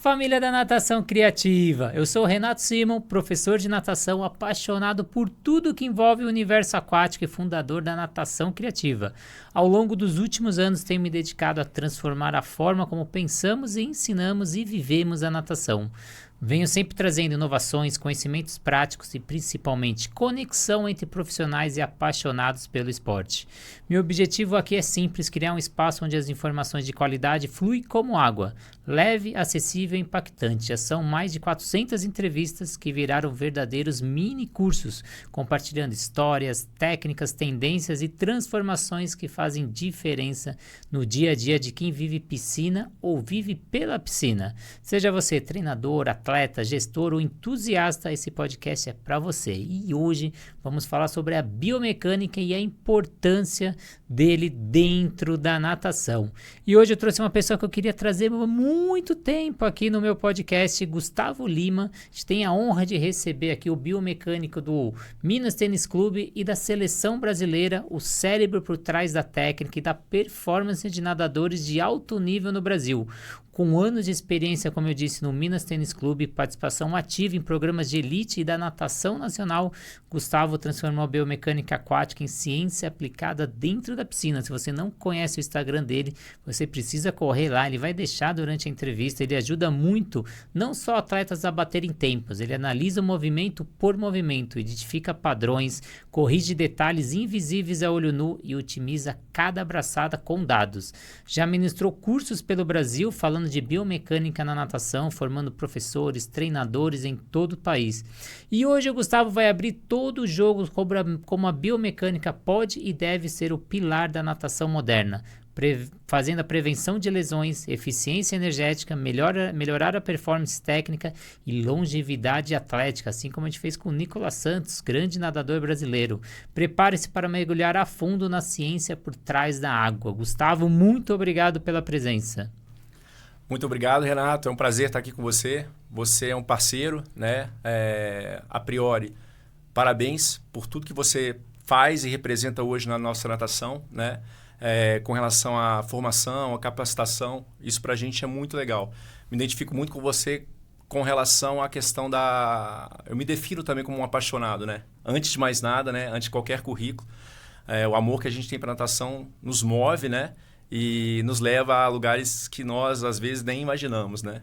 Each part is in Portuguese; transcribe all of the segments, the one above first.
família da natação criativa! Eu sou o Renato Simon, professor de natação apaixonado por tudo que envolve o universo aquático e fundador da natação criativa. Ao longo dos últimos anos tenho me dedicado a transformar a forma como pensamos e ensinamos e vivemos a natação. Venho sempre trazendo inovações, conhecimentos práticos e principalmente conexão entre profissionais e apaixonados pelo esporte. Meu objetivo aqui é simples, criar um espaço onde as informações de qualidade fluem como água, leve, acessível e impactante. Já são mais de 400 entrevistas que viraram verdadeiros mini cursos, compartilhando histórias, técnicas, tendências e transformações que fazem diferença no dia a dia de quem vive piscina ou vive pela piscina. Seja você treinador, atleta, gestor ou entusiasta, esse podcast é para você. E hoje vamos falar sobre a biomecânica e a importância dele dentro da natação. E hoje eu trouxe uma pessoa que eu queria trazer há muito tempo aqui no meu podcast, Gustavo Lima. A gente tem a honra de receber aqui o biomecânico do Minas Tênis Clube e da seleção brasileira, o cérebro por trás da técnica e da performance de nadadores de alto nível no Brasil. Com anos de experiência, como eu disse, no Minas Tênis Clube, participação ativa em programas de elite e da natação nacional, Gustavo transformou a biomecânica aquática em ciência aplicada dentro da piscina. Se você não conhece o Instagram dele, você precisa correr lá, ele vai deixar durante a entrevista. Ele ajuda muito, não só atletas a baterem tempos, ele analisa o movimento por movimento, identifica padrões, corrige detalhes invisíveis a olho nu e otimiza cada abraçada com dados. Já ministrou cursos pelo Brasil, falando de biomecânica na natação, formando professores, treinadores em todo o país. E hoje o Gustavo vai abrir todo o jogo como a biomecânica pode e deve ser o pilar da natação moderna, fazendo a prevenção de lesões, eficiência energética, melhorar a performance técnica e longevidade atlética, assim como a gente fez com o Nicolas Santos, grande nadador brasileiro. Prepare-se para mergulhar a fundo na ciência por trás da água. Gustavo, muito obrigado pela presença. Muito obrigado, Renato. É um prazer estar aqui com você. Você é um parceiro, né? A priori, parabéns por tudo que você faz e representa hoje na nossa natação, né? Com relação à formação, à capacitação, isso para a gente é muito legal. Me identifico muito com você com relação à questão da... Eu me defino também como um apaixonado, né? Antes de mais nada, né? Antes de qualquer currículo, o amor que a gente tem para a natação nos move, né? E nos leva a lugares que nós, às vezes, nem imaginamos, né?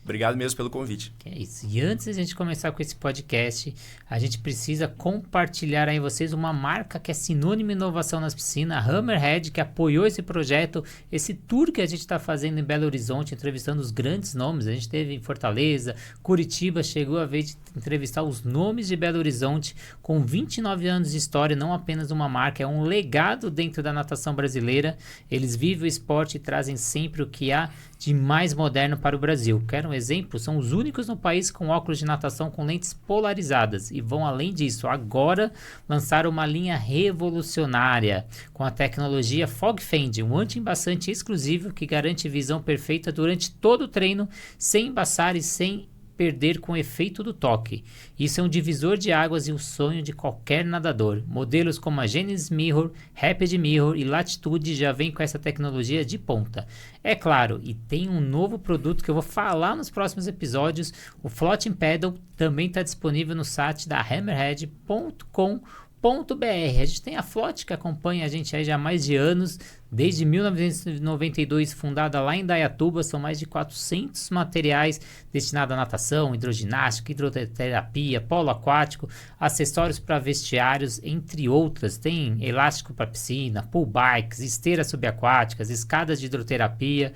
Obrigado mesmo pelo convite. Que é isso. E antes de a gente começar com esse podcast, a gente precisa compartilhar aí vocês uma marca que é sinônimo de inovação nas piscinas, a Hammerhead, que apoiou esse projeto, esse tour que a gente está fazendo em Belo Horizonte, entrevistando os grandes nomes. A gente teve em Fortaleza, Curitiba, chegou a vez de entrevistar os nomes de Belo Horizonte, com 29 anos de história, não apenas uma marca, é um legado dentro da natação brasileira. Eles vivem o esporte e trazem sempre o que há de mais moderno para o Brasil. Quero um exemplo? São os únicos no país com óculos de natação com lentes polarizadas e vão além disso. Agora lançaram uma linha revolucionária com a tecnologia Fog Fend, um anti-embaçante exclusivo que garante visão perfeita durante todo o treino, sem embaçar e sem perder com o efeito do toque. Isso é um divisor de águas e o sonho de qualquer nadador. Modelos como a Genesis Mirror, Rapid Mirror e Latitude já vêm com essa tecnologia de ponta. É claro, e tem um novo produto que eu vou falar nos próximos episódios, o Floating Paddle, também está disponível no site da hammerhead.com.br. A gente tem a Float que acompanha a gente aí já há mais de anos, desde 1992, fundada lá em Indaiatuba. São mais de 400 materiais destinados à natação, hidroginástica, hidroterapia, polo aquático, acessórios para vestiários, entre outras. Tem elástico para piscina, pool bikes, esteiras subaquáticas, escadas de hidroterapia,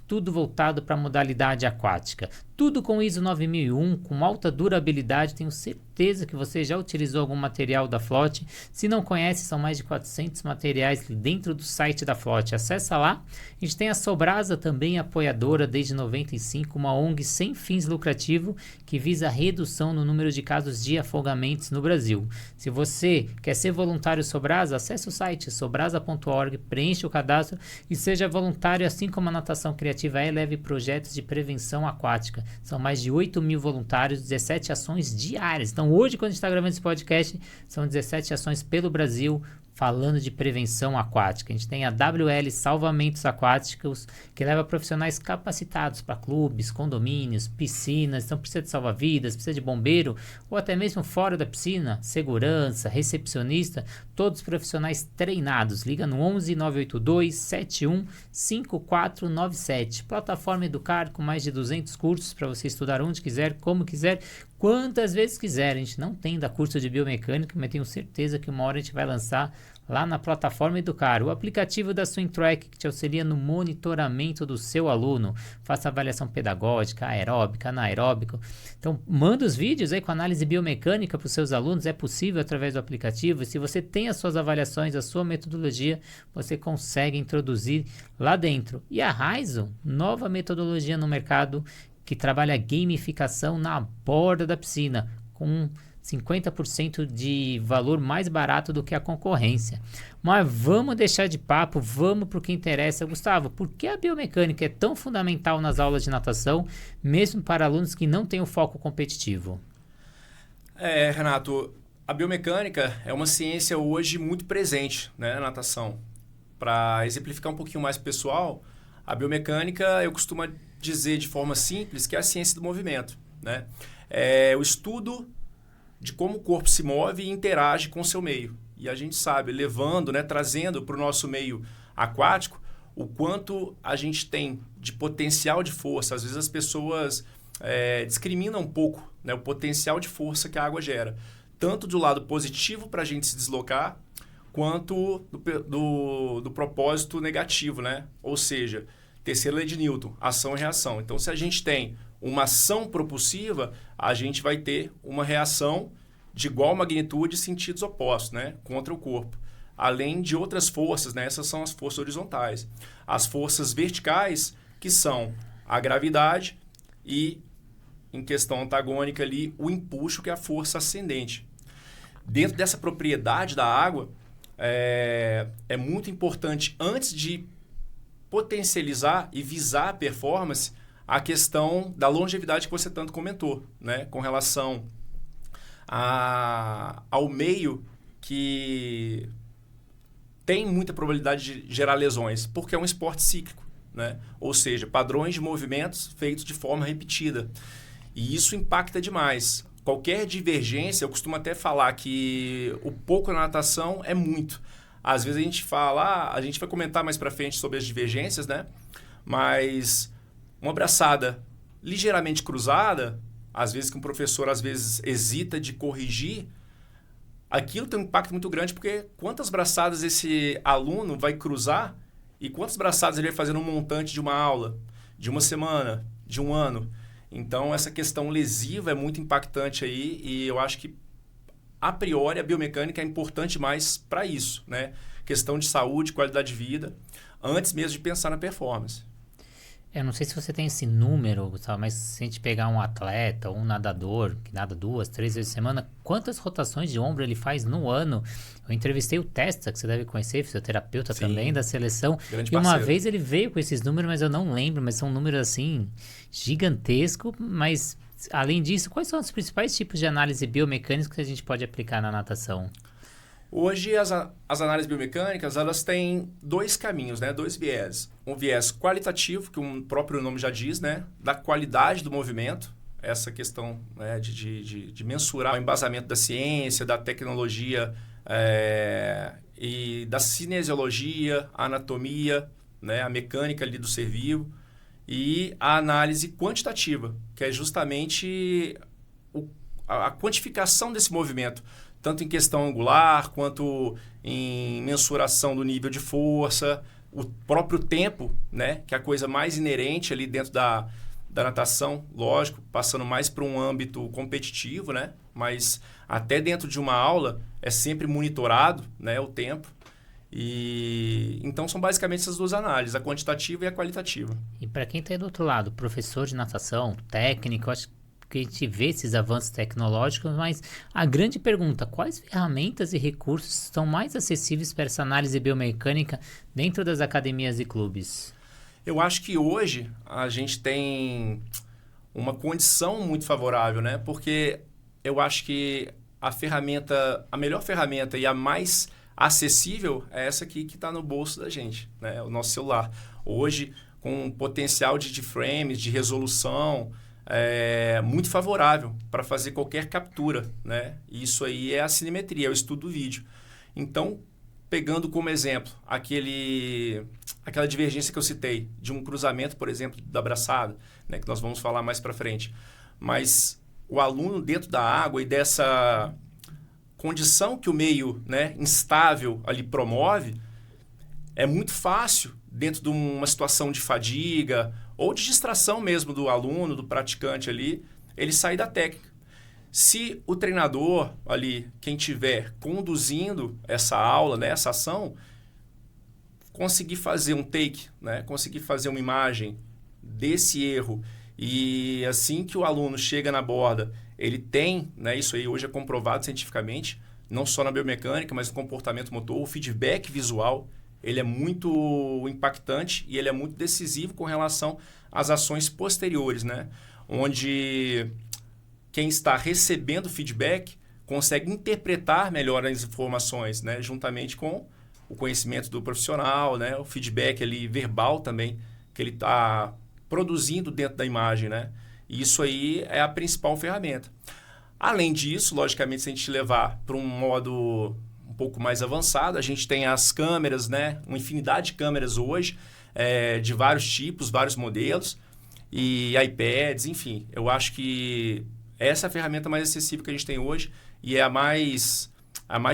tudo voltado para a modalidade aquática. Tudo com ISO 9001, com alta durabilidade. Tenho certeza que você já utilizou algum material da Float. Se não conhece, são mais de 400 materiais dentro do site da Float. Acessa lá. A gente tem a Sobrasa, também apoiadora desde 95, uma ONG sem fins lucrativos que visa a redução no número de casos de afogamentos no Brasil. Se você quer ser voluntário Sobrasa, acesse o site sobrasa.org, preencha o cadastro e seja voluntário, assim como a natação criativa leve projetos de prevenção aquática. São mais de 8 mil voluntários, 17 ações diárias. Então hoje, quando a gente está gravando esse podcast, são 17 ações pelo Brasil, falando de prevenção aquática. A gente tem a WL Salvamentos Aquáticos, que leva profissionais capacitados para clubes, condomínios, piscinas. Então precisa de salva-vidas, precisa de bombeiro, ou até mesmo fora da piscina, segurança, recepcionista, todos profissionais treinados. Liga no 11 982 71 5497. Plataforma Educar, com mais de 200 cursos para você estudar onde quiser, como quiser, quantas vezes quiser. A gente não tem da curso de biomecânica, mas tenho certeza que uma hora a gente vai lançar lá na plataforma Educar, o aplicativo da SwimTrack que te auxilia no monitoramento do seu aluno. Faça avaliação pedagógica, aeróbica, anaeróbico. Então, manda os vídeos aí com análise biomecânica para os seus alunos. É possível através do aplicativo. E se você tem as suas avaliações, a sua metodologia, você consegue introduzir lá dentro. E a Raizo, nova metodologia no mercado que trabalha gamificação na borda da piscina, com 50% de valor mais barato do que a concorrência. Mas vamos deixar de papo, vamos para o que interessa. Gustavo, por que a biomecânica é tão fundamental nas aulas de natação, mesmo para alunos que não têm o foco competitivo? Renato, a biomecânica é uma ciência hoje muito presente, né, na natação. Para exemplificar um pouquinho mais pessoal, a biomecânica eu costumo dizer de forma simples que é a ciência do movimento, né? É o estudo de como o corpo se move e interage com o seu meio. E a gente sabe, levando, né, trazendo para o nosso meio aquático, o quanto a gente tem de potencial de força. Às vezes as pessoas discriminam um pouco, né, o potencial de força que a água gera. Tanto do lado positivo para a gente se deslocar, quanto do propósito negativo, né? Ou seja, terceira lei de Newton, ação e reação. Então, se a gente tem uma ação propulsiva, a gente vai ter uma reação de igual magnitude e sentidos opostos, né, contra o corpo. Além de outras forças, né, essas são as forças horizontais. As forças verticais, que são a gravidade e, em questão antagônica ali, o empuxo, que é a força ascendente. Dentro dessa propriedade da água, é muito importante, antes de potencializar e visar a performance, a questão da longevidade que você tanto comentou, né? Com relação ao meio que tem muita probabilidade de gerar lesões, porque é um esporte cíclico, né? Ou seja, padrões de movimentos feitos de forma repetida. E isso impacta demais. Qualquer divergência, eu costumo até falar que o pouco na natação é muito. Às vezes a gente fala, a gente vai comentar mais para frente sobre as divergências, né? Mas uma braçada ligeiramente cruzada, às vezes que um professor hesita de corrigir, aquilo tem um impacto muito grande, porque quantas braçadas esse aluno vai cruzar e quantas braçadas ele vai fazer num montante de uma aula, de uma semana, de um ano. Então, essa questão lesiva é muito impactante aí, e eu acho que, a priori, a biomecânica é importante mais para isso, né? Questão de saúde, qualidade de vida, antes mesmo de pensar na performance. Eu não sei se você tem esse número, Gustavo, mas se a gente pegar um atleta ou um nadador que nada 2, 3 vezes por semana, quantas rotações de ombro ele faz no ano? Eu entrevistei o Testa, que você deve conhecer, fisioterapeuta também da seleção. Grande e uma parceiro. vez ele veio com esses números, mas eu não lembro, mas são números assim gigantescos. Mas além disso, quais são os principais tipos de análise biomecânica que a gente pode aplicar na natação? Hoje, as análises biomecânicas, elas têm dois caminhos, né? Dois viés. Um viés qualitativo, que o próprio nome já diz, né? Da qualidade do movimento. Essa questão, né, de mensurar o embasamento da ciência, da tecnologia e da cinesiologia, a anatomia, né? A mecânica ali do ser vivo. E a análise quantitativa, que é justamente a quantificação desse movimento, tanto em questão angular, quanto em mensuração do nível de força, o próprio tempo, né, que é a coisa mais inerente ali dentro da natação, lógico, passando mais para um âmbito competitivo, né, mas até dentro de uma aula é sempre monitorado, né, o tempo. E então são basicamente essas duas análises, a quantitativa e a qualitativa. E para quem está aí do outro lado, professor de natação, técnico, acho que a gente vê esses avanços tecnológicos, mas a grande pergunta, quais ferramentas e recursos estão mais acessíveis para essa análise biomecânica dentro das academias e clubes? Eu acho que hoje a gente tem uma condição muito favorável, né? Porque eu acho que a melhor ferramenta e a mais acessível é essa aqui que está no bolso da gente, né? O nosso celular. Hoje, com um potencial de frames, de resolução, muito favorável para fazer qualquer captura, né? Isso aí é a cinemetria, é o estudo do vídeo. Então, pegando como exemplo aquela divergência que eu citei, de um cruzamento, por exemplo, da braçada, né? Que nós vamos falar mais para frente. Mas o aluno dentro da água e dessa condição que o meio, né, instável ali promove, é muito fácil, dentro de uma situação de fadiga ou de distração mesmo do aluno, do praticante ali, ele sair da técnica. Se o treinador ali, quem estiver conduzindo essa aula, né, essa ação, conseguir fazer um take, né, conseguir fazer uma imagem desse erro e assim que o aluno chega na borda, ele tem, né, isso aí hoje é comprovado cientificamente, não só na biomecânica, mas no comportamento motor, o feedback visual, ele é muito impactante e ele é muito decisivo com relação às ações posteriores, né? Onde quem está recebendo feedback consegue interpretar melhor as informações, né? Juntamente com o conhecimento do profissional, né? O feedback ali verbal também, que ele está produzindo dentro da imagem, né? E isso aí é a principal ferramenta. Além disso, logicamente, se a gente levar para um modo um pouco mais avançado, a gente tem as câmeras, né? Uma infinidade de câmeras hoje, de vários tipos, vários modelos, e iPads, enfim. Eu acho que essa é a ferramenta mais acessível que a gente tem hoje e é a mais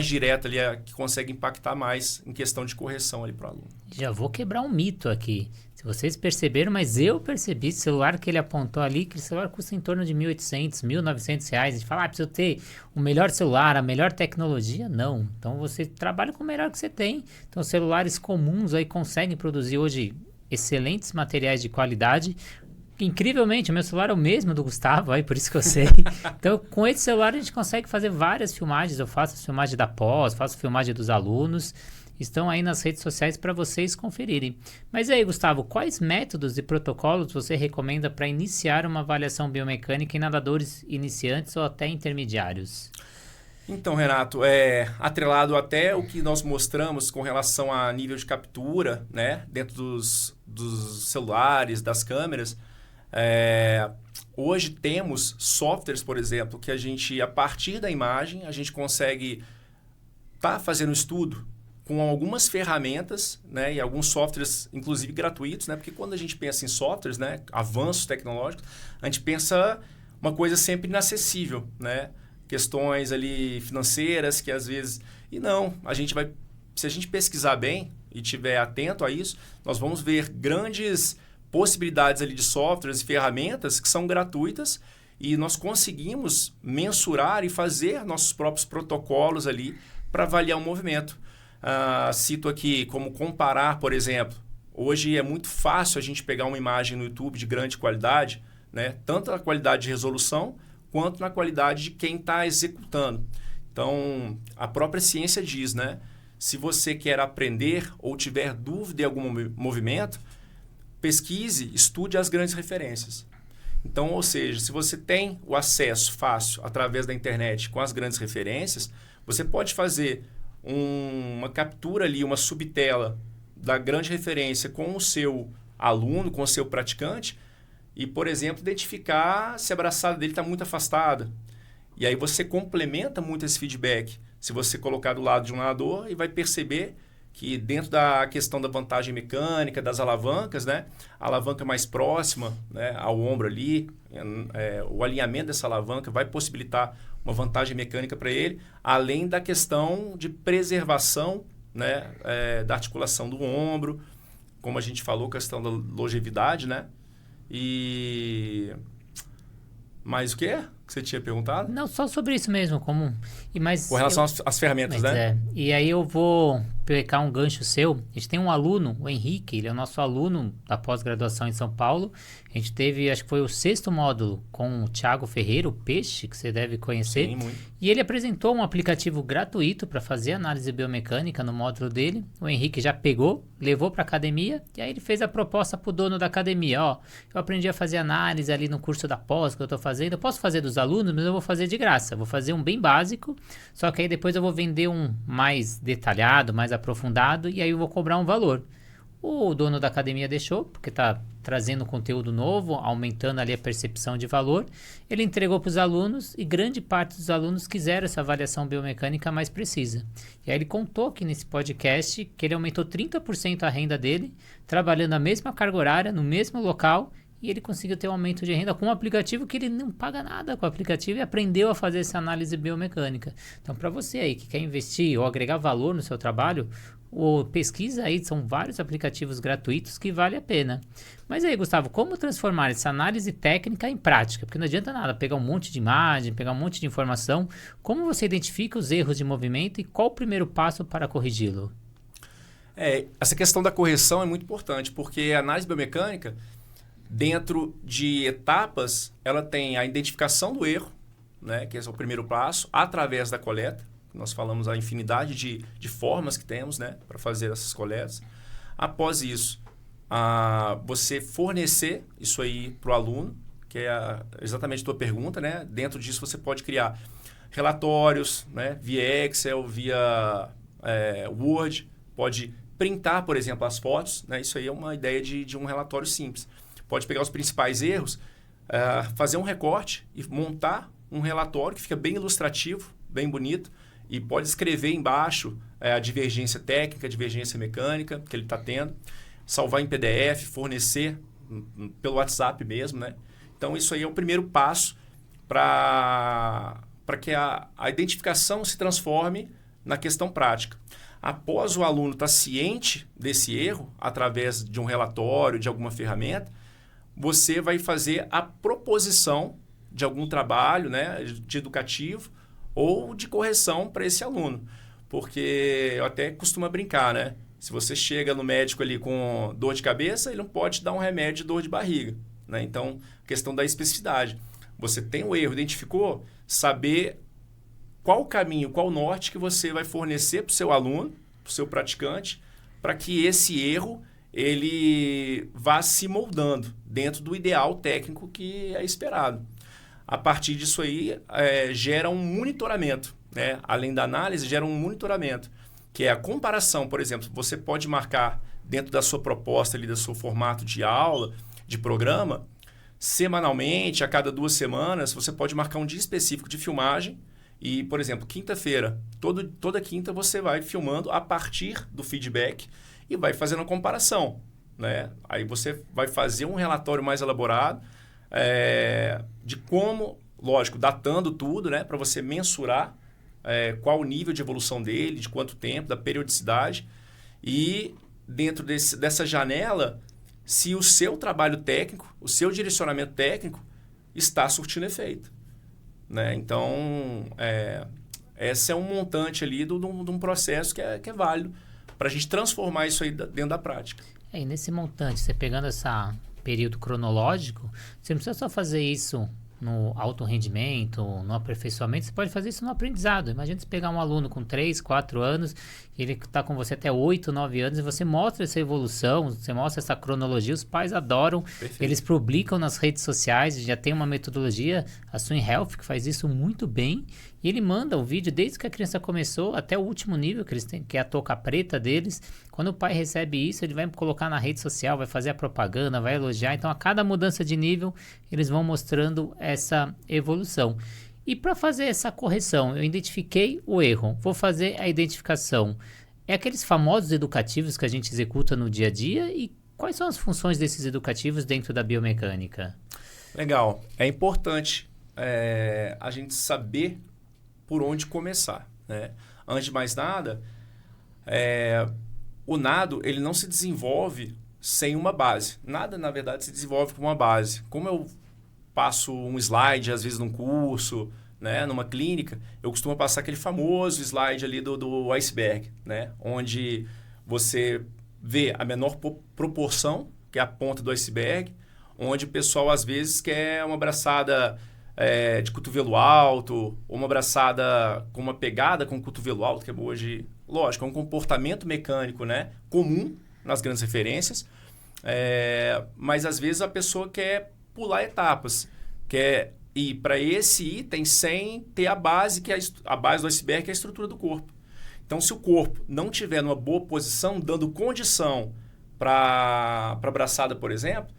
direta ali, a que consegue impactar mais em questão de correção ali para o aluno. Já vou quebrar um mito aqui. Se vocês perceberam, mas eu percebi, o celular que ele apontou ali, que o celular custa em torno de R$1.800, R$1.900. A gente fala, preciso ter o melhor celular, a melhor tecnologia. Não. Então, você trabalha com o melhor que você tem. Então, celulares comuns aí conseguem produzir hoje excelentes materiais de qualidade. Incrivelmente, o meu celular é o mesmo do Gustavo, aí por isso que eu sei. Então, com esse celular a gente consegue fazer várias filmagens. Eu faço a filmagem da pós, faço a filmagem dos alunos. Estão aí nas redes sociais para vocês conferirem. Mas aí, Gustavo, quais métodos e protocolos você recomenda para iniciar uma avaliação biomecânica em nadadores iniciantes ou até intermediários? Então, Renato, atrelado até o que nós mostramos com relação a nível de captura, né, dentro dos celulares, das câmeras, hoje temos softwares, por exemplo, que a gente, a partir da imagem, a gente consegue estar fazendo estudo com algumas ferramentas, né, e alguns softwares, inclusive gratuitos, né, porque quando a gente pensa em softwares, né, avanços tecnológicos, a gente pensa uma coisa sempre inacessível, né, questões ali financeiras que às vezes... E não, se a gente pesquisar bem e estiver atento a isso, nós vamos ver grandes possibilidades ali de softwares e ferramentas que são gratuitas e nós conseguimos mensurar e fazer nossos próprios protocolos ali para avaliar o movimento. Cito aqui como comparar, por exemplo, hoje é muito fácil a gente pegar uma imagem no YouTube de grande qualidade, né? Tanto na qualidade de resolução quanto na qualidade de quem está executando. Então, a própria ciência diz, né? Se você quer aprender ou tiver dúvida em algum movimento, pesquise, estude as grandes referências. Então, ou seja, se você tem o acesso fácil através da internet com as grandes referências, você pode fazer uma captura ali, uma subtela da grande referência com o seu aluno, com o seu praticante e, por exemplo, identificar se a braçada dele está muito afastada. E aí você complementa muito esse feedback se você colocar do lado de um nadador e vai perceber que dentro da questão da vantagem mecânica, das alavancas, né, a alavanca mais próxima, né, ao ombro ali, o alinhamento dessa alavanca vai possibilitar uma vantagem mecânica para ele, além da questão de preservação, né, da articulação do ombro, como a gente falou, questão da longevidade, né? E mais o quê que você tinha perguntado? Não, só sobre isso mesmo, com relação às ferramentas, né? E aí eu vou pegar um gancho seu. A gente tem um aluno, o Henrique, ele é o nosso aluno da pós-graduação em São Paulo. A gente teve, acho que foi o 6º módulo com o Thiago Ferreira, o Peixe, que você deve conhecer. Sim, muito. E ele apresentou um aplicativo gratuito para fazer análise biomecânica no módulo dele. O Henrique já pegou, levou para a academia e aí ele fez a proposta para o dono da academia. Ó, eu aprendi a fazer análise ali no curso da pós que eu estou fazendo. Eu posso fazer do os alunos, mas eu vou fazer de graça. Vou fazer um bem básico, só que aí depois eu vou vender um mais detalhado, mais aprofundado, e aí eu vou cobrar um valor. O dono da academia deixou, porque está trazendo conteúdo novo, aumentando ali a percepção de valor. Ele entregou para os alunos e grande parte dos alunos quiseram essa avaliação biomecânica mais precisa. E aí ele contou aqui nesse podcast que ele aumentou 30% a renda dele, trabalhando a mesma carga horária, no mesmo local, e ele conseguiu ter um aumento de renda com um aplicativo que ele não paga nada com o aplicativo e aprendeu a fazer essa análise biomecânica. Então, para você aí que quer investir ou agregar valor no seu trabalho, pesquisa aí, são vários aplicativos gratuitos que vale a pena. Mas aí, Gustavo, como transformar essa análise técnica em prática? Porque não adianta nada pegar um monte de imagem, pegar um monte de informação. Como você identifica os erros de movimento e qual o primeiro passo para corrigi-lo? Essa questão da correção é muito importante, porque a análise biomecânica, dentro de etapas, ela tem a identificação do erro, né, que esse é o primeiro passo, através da coleta. Nós falamos a infinidade de formas que temos, né, para fazer essas coletas. Após isso, você fornecer isso aí para o aluno, que é exatamente a tua pergunta, né? Dentro disso você pode criar relatórios, né, via Excel, via Word, pode printar, por exemplo, as fotos, né? Isso aí é uma ideia de um relatório simples. Pode pegar os principais erros, fazer um recorte e montar um relatório que fica bem ilustrativo, bem bonito, e pode escrever embaixo a divergência técnica, a divergência mecânica que ele está tendo, salvar em PDF, fornecer pelo WhatsApp mesmo, né? Então, isso aí é o primeiro passo para que a identificação se transforme na questão prática. Após o aluno estar ciente desse erro, através de um relatório, de alguma ferramenta, você vai fazer a proposição de algum trabalho, né, de educativo, ou de correção para esse aluno. Porque eu até costumo brincar, né? Se você chega no médico ali com dor de cabeça, ele não pode te dar um remédio de dor de barriga, né? Então, questão da especificidade. Você tem o erro, identificou, saber qual o caminho, qual o norte que você vai fornecer para o seu aluno, para o seu praticante, para que esse erro ele vá se moldando dentro do ideal técnico que é esperado. A partir disso aí, gera um monitoramento, né? Além da análise, gera um monitoramento, que é a comparação. Por exemplo, você pode marcar dentro da sua proposta, ali, do seu formato de aula, de programa, semanalmente, a cada 2 semanas, você pode marcar um dia específico de filmagem e, por exemplo, quinta-feira, toda quinta você vai filmando a partir do feedback e vai fazendo a comparação, né? Aí você vai fazer um relatório mais elaborado, de como, lógico, datando tudo, né, para você mensurar qual o nível de evolução dele, de quanto tempo, da periodicidade, e dentro dessa janela, se o seu trabalho técnico, o seu direcionamento técnico está surtindo efeito, né? Então, esse é um montante ali de um processo que é válido para a gente transformar isso aí dentro da prática. E nesse montante, você pegando esse período cronológico, você não precisa só fazer isso no alto rendimento, no aperfeiçoamento, você pode fazer isso no aprendizado. Imagina você pegar um aluno com 3, 4 anos, ele está com você até 8, 9 anos, e você mostra essa evolução, você mostra essa cronologia, os pais adoram, perfeito. Eles publicam nas redes sociais, já tem uma metodologia, a Swim Health, que faz isso muito bem, e ele manda o vídeo desde que a criança começou até o último nível que eles têm, que é a touca preta deles. Quando o pai recebe isso, ele vai colocar na rede social, vai fazer a propaganda, vai elogiar. Então, a cada mudança de nível, eles vão mostrando essa evolução. E para fazer essa correção, eu identifiquei o erro, vou fazer a identificação. É aqueles famosos educativos que a gente executa no dia a dia, e quais são as funções desses educativos dentro da biomecânica? Legal. É importante a gente saber por onde começar, né? Antes de mais nada, o nado ele não se desenvolve sem uma base. Nada, na verdade, se desenvolve com uma base. Como eu passo um slide, às vezes, num curso, né, numa clínica, eu costumo passar aquele famoso slide ali do iceberg, né? Onde você vê a menor proporção, que é a ponta do iceberg, onde o pessoal, às vezes, quer uma abraçada de cotovelo alto, ou uma abraçada com uma pegada com o cotovelo alto, que é hoje, lógico, é um comportamento mecânico, né, comum nas grandes referências, mas às vezes a pessoa quer pular etapas, quer ir para esse item sem ter a base, que é a base do iceberg, que é a estrutura do corpo. Então, se o corpo não tiver numa boa posição, dando condição para a braçada, por exemplo,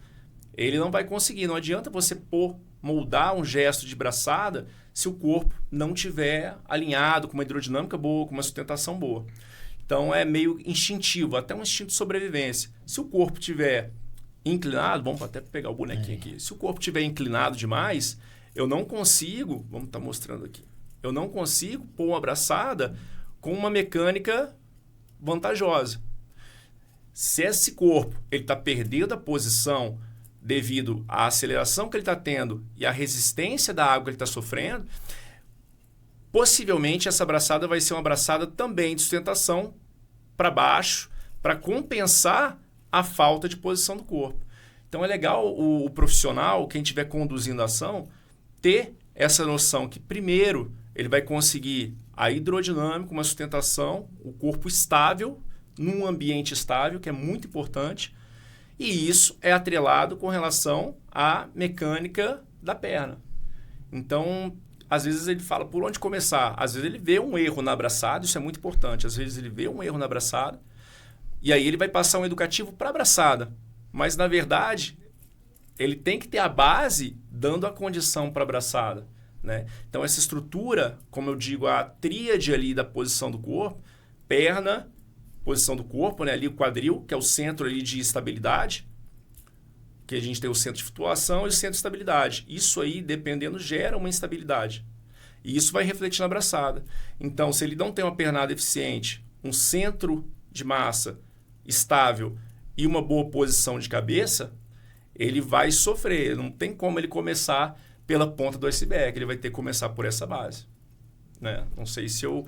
ele não vai conseguir. Não adianta você moldar um gesto de braçada se o corpo não tiver alinhado, com uma hidrodinâmica boa, com uma sustentação boa. Então, é meio instintivo, até um instinto de sobrevivência. Se o corpo tiver inclinado, vamos até pegar o bonequinho aqui. Se o corpo tiver inclinado demais, eu não consigo, vamos estar mostrando aqui, eu não consigo pôr uma braçada com uma mecânica vantajosa. Se esse corpo está perdendo a posição devido à aceleração que ele está tendo e à resistência da água que ele está sofrendo, possivelmente essa braçada vai ser uma braçada também de sustentação para baixo, para compensar a falta de posição do corpo. Então é legal o profissional, quem estiver conduzindo a ação, ter essa noção que primeiro ele vai conseguir a hidrodinâmica, uma sustentação, o corpo estável, num ambiente estável, que é muito importante, e isso é atrelado com relação à mecânica da perna. Então, às vezes ele fala por onde começar. Às vezes ele vê um erro na abraçada, isso é muito importante. Às vezes ele vê um erro na abraçada, e aí ele vai passar um educativo para a abraçada. Mas, na verdade, ele tem que ter a base dando a condição para a abraçada, né? Então, essa estrutura, como eu digo, a tríade ali da posição do corpo, perna, posição do corpo, né? Ali o quadril, que é o centro ali de estabilidade, que a gente tem o centro de flutuação e o centro de estabilidade. Isso aí, dependendo, gera uma instabilidade. E isso vai refletir na abraçada. Então, se ele não tem uma pernada eficiente, um centro de massa estável e uma boa posição de cabeça, ele vai sofrer. Não tem como ele começar pela ponta do iceberg. Ele vai ter que começar por essa base, né? Não sei se eu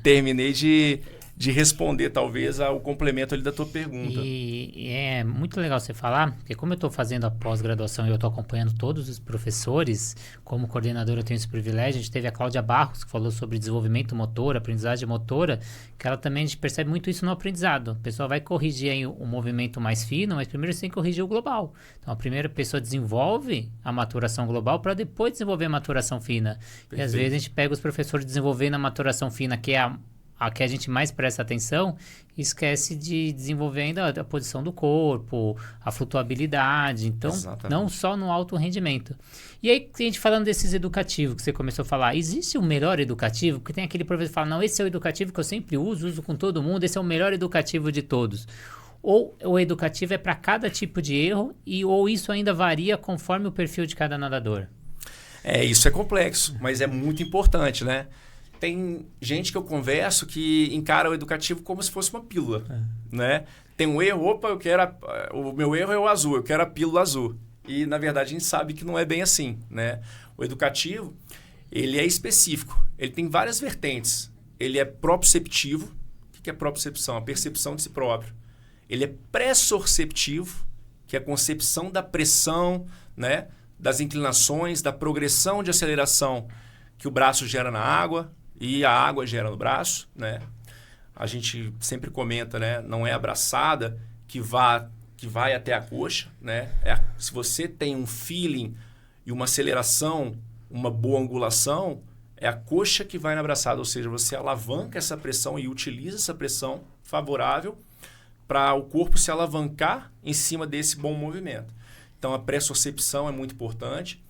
terminei de responder, talvez, ao complemento ali da tua pergunta. E é muito legal você falar, porque como eu estou fazendo a pós-graduação e eu estou acompanhando todos os professores, como coordenador eu tenho esse privilégio. A gente teve a Cláudia Barros, que falou sobre desenvolvimento motor, aprendizagem motora, que ela também, a gente percebe muito isso no aprendizado. A pessoa vai corrigir aí o movimento mais fino, mas primeiro você tem que corrigir o global. Então, a primeira pessoa desenvolve a maturação global para depois desenvolver a maturação fina. Perfeito. E às vezes a gente pega os professores desenvolvendo a maturação fina, que é a que a gente mais presta atenção, e esquece de desenvolver ainda a posição do corpo, a flutuabilidade. Então, exatamente, não só no alto rendimento. E aí, a gente falando desses educativos que você começou a falar, existe o melhor educativo? Porque tem aquele professor que fala, não, esse é o educativo que eu sempre uso com todo mundo, esse é o melhor educativo de todos. Ou o educativo é para cada tipo de erro, ou isso ainda varia conforme o perfil de cada nadador? Isso é complexo, mas é muito importante, né? Tem gente que eu converso que encara o educativo como se fosse uma pílula, né? Tem um erro, o meu erro é o azul, eu quero a pílula azul. E, na verdade, a gente sabe que não é bem assim, né? O educativo, ele é específico, ele tem várias vertentes. Ele é proprioceptivo. O que é propriocepção? A percepção de si próprio. Ele é pressorceptivo, que é a concepção da pressão, né? Das inclinações, da progressão de aceleração que o braço gera na água, e a água gera no braço, né? A gente sempre comenta, né? Não é a braçada que vai até a coxa, né? Se você tem um feeling e uma aceleração, uma boa angulação, é a coxa que vai na braçada, ou seja, você alavanca essa pressão e utiliza essa pressão favorável para o corpo se alavancar em cima desse bom movimento. Então, a pressorcepção é muito importante.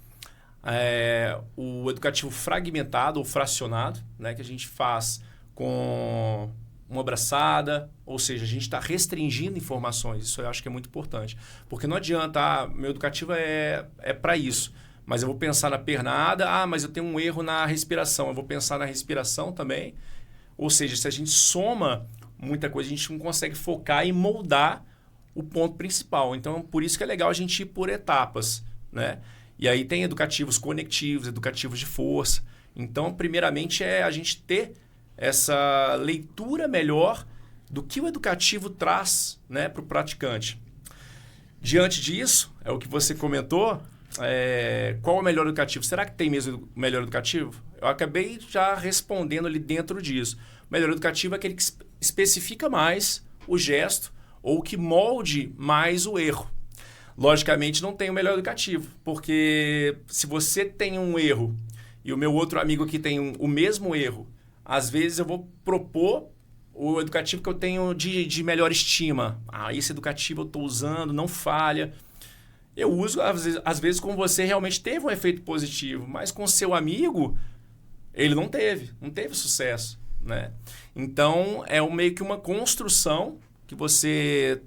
O educativo fragmentado ou fracionado, né, que a gente faz com uma braçada, ou seja, a gente está restringindo informações. Isso eu acho que é muito importante. Porque não adianta, meu educativo é para isso, mas eu vou pensar na pernada, mas eu tenho um erro na respiração, eu vou pensar na respiração também. Ou seja, se a gente soma muita coisa, a gente não consegue focar e moldar o ponto principal. Então, por isso que é legal a gente ir por etapas, né? E aí tem educativos conectivos, educativos de força. Então, primeiramente, é a gente ter essa leitura melhor do que o educativo traz, né, para o praticante. Diante disso, é o que você comentou, qual é o melhor educativo? Será que tem mesmo o melhor educativo? Eu acabei já respondendo ali dentro disso. O melhor educativo é aquele que especifica mais o gesto ou que molde mais o erro. logicamente não tem o melhor educativo, porque se você tem um erro e o meu outro amigo aqui tem o mesmo erro, às vezes eu vou propor o educativo que eu tenho de melhor estima. Esse educativo eu estou usando, não falha. Eu uso, às vezes com você realmente teve um efeito positivo, mas com seu amigo, ele não teve sucesso, né? Então, é meio que uma construção que você,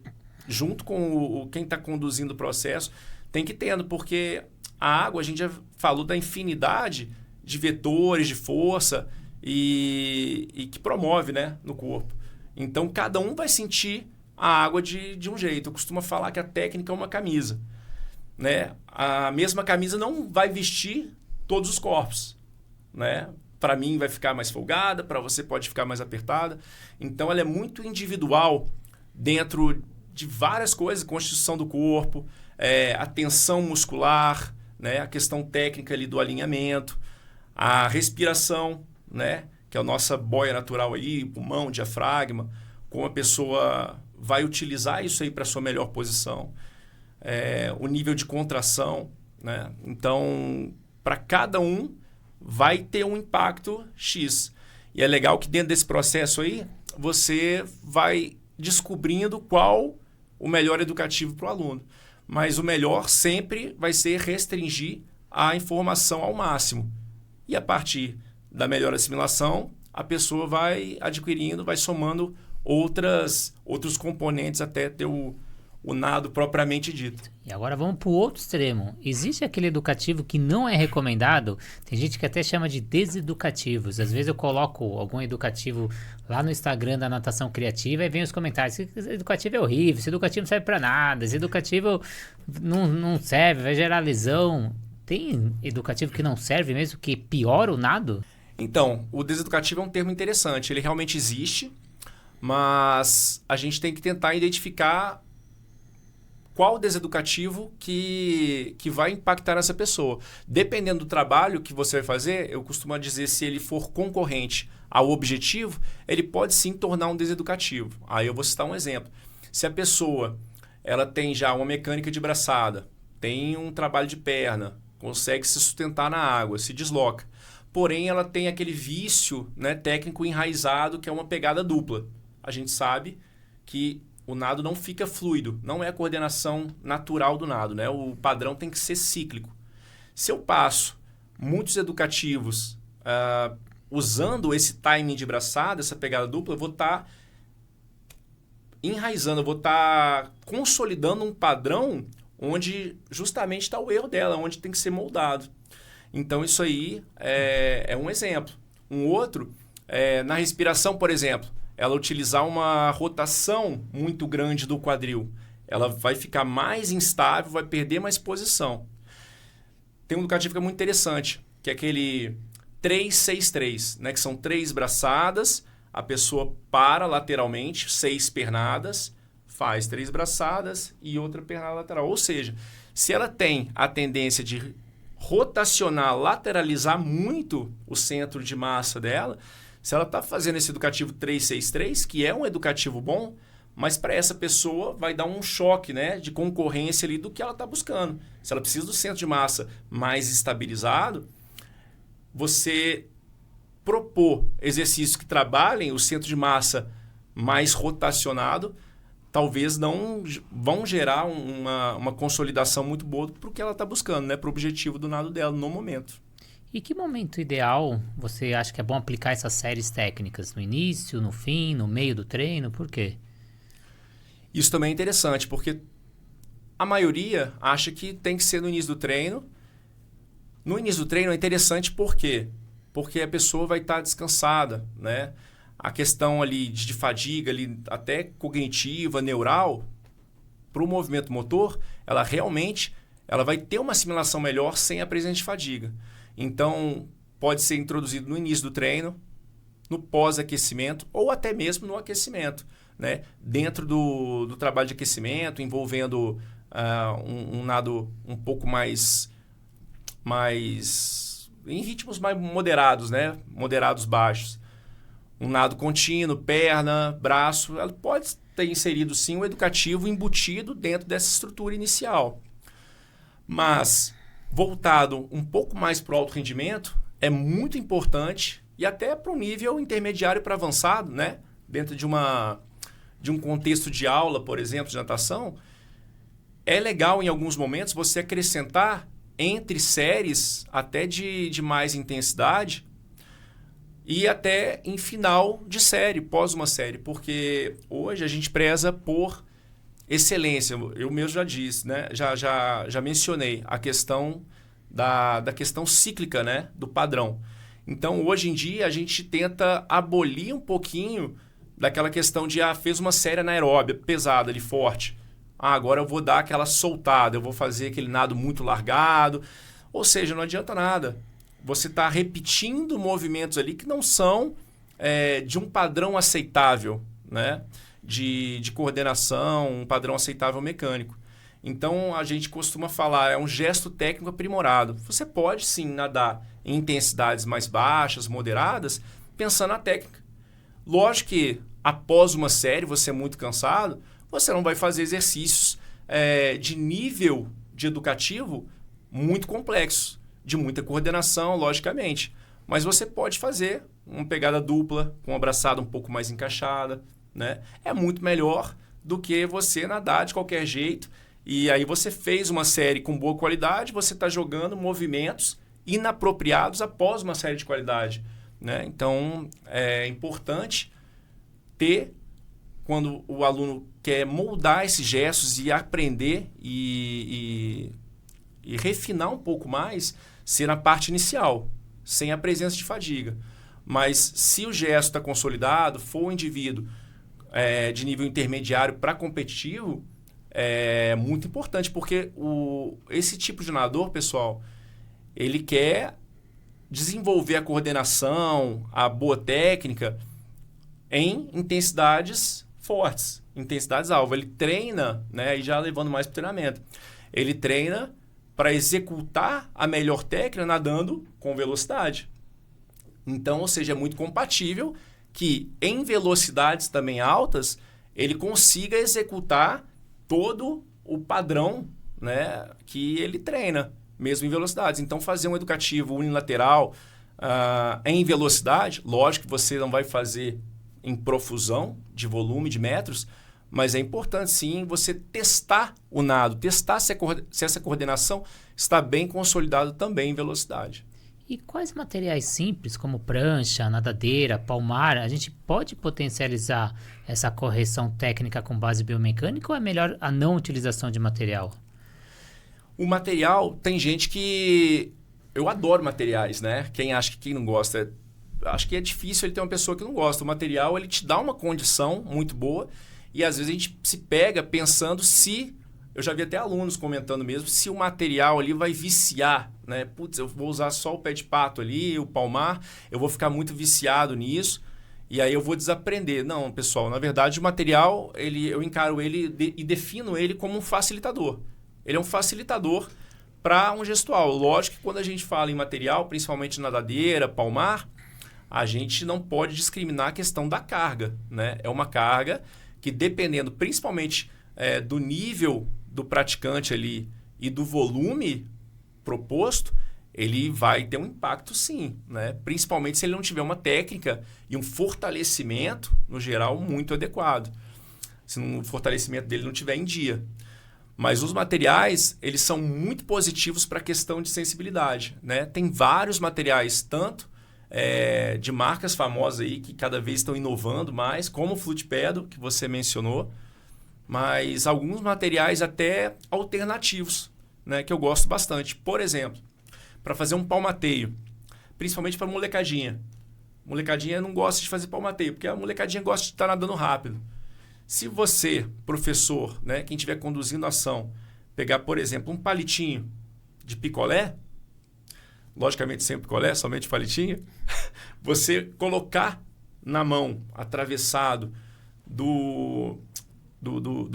junto com quem está conduzindo o processo, tem que ir tendo, porque a água, a gente já falou da infinidade de vetores, de força, e que promove, né, no corpo. Então, cada um vai sentir a água de um jeito. Eu costumo falar que a técnica é uma camisa, né? A mesma camisa não vai vestir todos os corpos, né? Para mim vai ficar mais folgada, para você pode ficar mais apertada. Então, ela é muito individual dentro de várias coisas, constituição do corpo, a tensão muscular, né? A questão técnica ali do alinhamento, a respiração, né? Que é a nossa boia natural aí, pulmão, diafragma, como a pessoa vai utilizar isso aí para a sua melhor posição, o nível de contração, né? Então, para cada um, vai ter um impacto X. E é legal que dentro desse processo aí, você vai descobrindo qual o melhor educativo para o aluno. Mas o melhor sempre vai ser restringir a informação ao máximo. E a partir da melhor assimilação, a pessoa vai adquirindo, vai somando outros componentes até ter o nado propriamente dito. E agora vamos para o outro extremo. Existe aquele educativo que não é recomendado? Tem gente que até chama de deseducativos. Às vezes eu coloco algum educativo lá no Instagram da Natação Criativa e vem os comentários. Esse educativo é horrível, esse educativo não serve para nada, esse educativo não serve, vai gerar lesão. Tem educativo que não serve mesmo, que piora o nado? Então, o deseducativo é um termo interessante. Ele realmente existe, mas a gente tem que tentar identificar qual deseducativo que vai impactar essa pessoa. Dependendo do trabalho que você vai fazer, eu costumo dizer, se ele for concorrente ao objetivo, ele pode sim tornar um deseducativo. Aí eu vou citar um exemplo. Se a pessoa ela tem já uma mecânica de braçada, tem um trabalho de perna, consegue se sustentar na água, se desloca, porém ela tem aquele vício, né, técnico enraizado, que é uma pegada dupla. A gente sabe que o nado não fica fluido, não é a coordenação natural do nado, né? O padrão tem que ser cíclico. Se eu passo muitos educativos usando esse timing de braçada, essa pegada dupla, eu vou estar enraizando, eu vou estar consolidando um padrão onde justamente está o erro dela, onde tem que ser moldado. Então, isso aí é um exemplo. Um outro, na respiração, por exemplo, ela utilizar uma rotação muito grande do quadril. Ela vai ficar mais instável, vai perder mais posição. Tem um educativo que é muito interessante, que é aquele 3-6-3, né? Que são 3 braçadas, a pessoa para lateralmente, 6 pernadas, faz 3 braçadas e outra pernada lateral. Ou seja, se ela tem a tendência de rotacionar, lateralizar muito o centro de massa dela, se ela está fazendo esse educativo 3-6-3, que é um educativo bom, mas para essa pessoa vai dar um choque, né, de concorrência ali do que ela está buscando. Se ela precisa do centro de massa mais estabilizado, você propor exercícios que trabalhem o centro de massa mais rotacionado, talvez não vão gerar uma consolidação muito boa para o que ela está buscando, né, para o objetivo do nado dela no momento. E que momento ideal você acha que é bom aplicar essas séries técnicas? No início, no fim, no meio do treino? Por quê? Isso também é interessante, porque a maioria acha que tem que ser no início do treino. No início do treino é interessante por quê? Porque a pessoa vai estar descansada, né? A questão ali de fadiga, ali, até cognitiva, neural, para o movimento motor, ela vai ter uma assimilação melhor sem a presença de fadiga. Então, pode ser introduzido no início do treino, no pós-aquecimento ou até mesmo no aquecimento, né? Dentro do trabalho de aquecimento, envolvendo um nado um pouco mais em ritmos mais moderados, né? Moderados baixos. um nado contínuo, perna, braço, ela pode ter inserido sim o educativo embutido dentro dessa estrutura inicial. Mas, voltado um pouco mais para o alto rendimento, é muito importante, e até para um nível intermediário para avançado, né? Dentro de um contexto de aula, por exemplo, de natação, é legal em alguns momentos você acrescentar entre séries até de mais intensidade e até em final de série, pós uma série, porque hoje a gente preza por excelência. Eu mesmo já disse, né? Já mencionei a questão da questão cíclica, né? Do padrão. Então, hoje em dia, a gente tenta abolir um pouquinho daquela questão de fez uma série anaeróbia, pesada ali, forte. Agora eu vou dar aquela soltada, eu vou fazer aquele nado muito largado. Ou seja, não adianta nada. Você está repetindo movimentos ali que não são de um padrão aceitável, né? De coordenação, um padrão aceitável mecânico. Então, a gente costuma falar, é um gesto técnico aprimorado. Você pode, sim, nadar em intensidades mais baixas, moderadas, pensando na técnica. Lógico que, após uma série, você é muito cansado, você não vai fazer exercícios de nível de educativo muito complexos, de muita coordenação, logicamente. Mas você pode fazer uma pegada dupla, com uma braçada um pouco mais encaixada, né? É muito melhor do que você nadar de qualquer jeito. E aí você fez uma série com boa qualidade, você está jogando movimentos inapropriados após uma série de qualidade, né? Então, é importante ter, quando o aluno quer moldar esses gestos e aprender e refinar um pouco mais, ser na parte inicial, sem a presença de fadiga. Mas se o gesto está consolidado, for um indivíduo de nível intermediário para competitivo, é muito importante, porque esse tipo de nadador, pessoal, ele quer desenvolver a coordenação, a boa técnica em intensidades fortes, intensidades alvo. Ele treina, né, e já levando mais para o treinamento, ele treina para executar a melhor técnica nadando com velocidade. Então, ou seja, é muito compatível que em velocidades também altas, ele consiga executar todo o padrão, né, que ele treina, mesmo em velocidades. Então, fazer um educativo unilateral em velocidade, lógico que você não vai fazer em profusão de volume, de metros, mas é importante sim você testar o nado, testar se essa coordenação está bem consolidada também em velocidade. E quais materiais simples, como prancha, nadadeira, palmar, a gente pode potencializar essa correção técnica com base biomecânica ou é melhor a não utilização de material? O material, tem gente que... Eu adoro materiais, né? Quem acha que quem não gosta... Acho que é difícil ele ter uma pessoa que não gosta. O material, ele te dá uma condição muito boa e às vezes a gente se pega pensando se... Eu já vi até alunos comentando mesmo, se o material ali vai viciar, né? Putz, eu vou usar só o pé de pato ali, o palmar, eu vou ficar muito viciado nisso e aí eu vou desaprender. Não, pessoal, na verdade o material, eu encaro ele e defino ele como um facilitador. Ele é um facilitador para um gestual. Lógico que quando a gente fala em material, principalmente nadadeira, palmar, a gente não pode discriminar a questão da carga, né? É uma carga que, dependendo principalmente do nível do praticante ali e do volume proposto, ele vai ter um impacto sim, né? Principalmente se ele não tiver uma técnica e um fortalecimento, no geral, muito adequado. Se o fortalecimento dele não estiver em dia. Mas os materiais, eles são muito positivos para a questão de sensibilidade, né? Tem vários materiais, tanto de marcas famosas aí, que cada vez estão inovando mais, como o Flutepedo, que você mencionou, mas alguns materiais até alternativos, né, que eu gosto bastante. Por exemplo, para fazer um palmateio, principalmente para molecadinha. Molecadinha não gosta de fazer palmateio, porque a molecadinha gosta de estar nadando rápido. Se você, professor, né, quem estiver conduzindo a ação, pegar, por exemplo, um palitinho de picolé, logicamente sem picolé, somente palitinho, você colocar na mão, atravessado do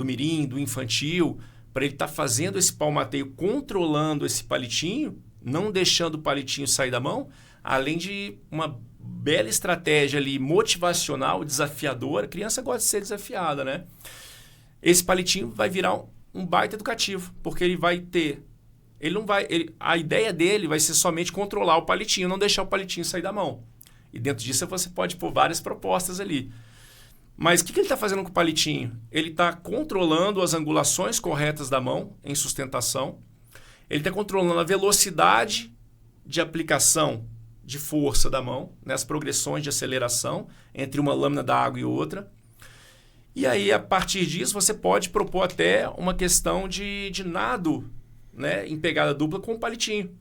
mirim, do infantil, para ele estar fazendo esse palmateio, controlando esse palitinho, não deixando o palitinho sair da mão, além de uma bela estratégia ali motivacional, desafiadora, a criança gosta de ser desafiada, né? Esse palitinho vai virar um baita educativo, porque ele vai ter... a ideia dele vai ser somente controlar o palitinho, não deixar o palitinho sair da mão. E dentro disso você pode pôr várias propostas ali. Mas o que ele está fazendo com o palitinho? Ele está controlando as angulações corretas da mão em sustentação. Ele está controlando a velocidade de aplicação de força da mão, né? As progressões de aceleração entre uma lâmina da água e outra. E aí, a partir disso, você pode propor até uma questão de nado, né? Em pegada dupla com o palitinho.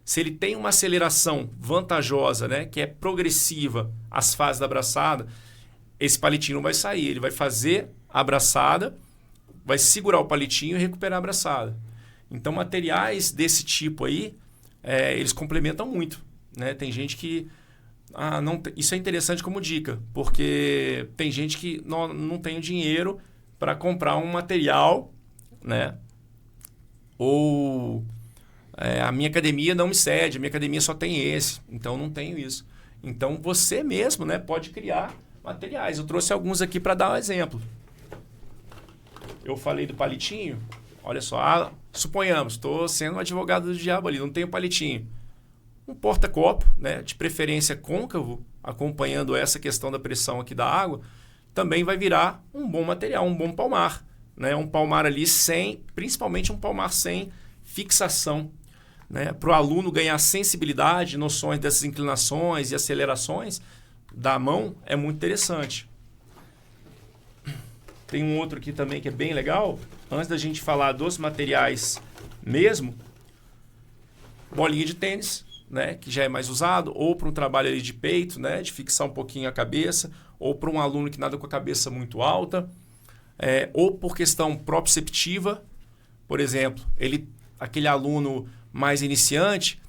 Se ele tem uma aceleração vantajosa, né? Que é progressiva, as fases da braçada, esse palitinho não vai sair. Ele vai fazer a braçada, vai segurar o palitinho e recuperar a braçada. Então, materiais desse tipo aí, eles complementam muito, né? Tem gente que... isso é interessante como dica, porque tem gente que não tem o dinheiro para comprar um material, né? Ou a minha academia não me cede, a minha academia só tem esse, então não tenho isso. Então, você mesmo, né, pode criar materiais. Eu trouxe alguns aqui para dar um exemplo. Eu falei do palitinho. Olha só, suponhamos, estou sendo um advogado do diabo ali, não tenho palitinho. Um porta-copo, né, de preferência côncavo, acompanhando essa questão da pressão aqui da água, também vai virar um bom material, um bom palmar. Né? Um palmar ali principalmente um palmar sem fixação. Né? Para o aluno ganhar sensibilidade, noções dessas inclinações e acelerações da mão, é muito interessante. Tem um outro aqui também que é bem legal. Antes da gente falar dos materiais mesmo, bolinha de tênis, né, que já é mais usado, ou para um trabalho ali de peito, né, de fixar um pouquinho a cabeça, ou para um aluno que nada com a cabeça muito alta, ou por questão proprioceptiva. Por exemplo, aquele aluno mais iniciante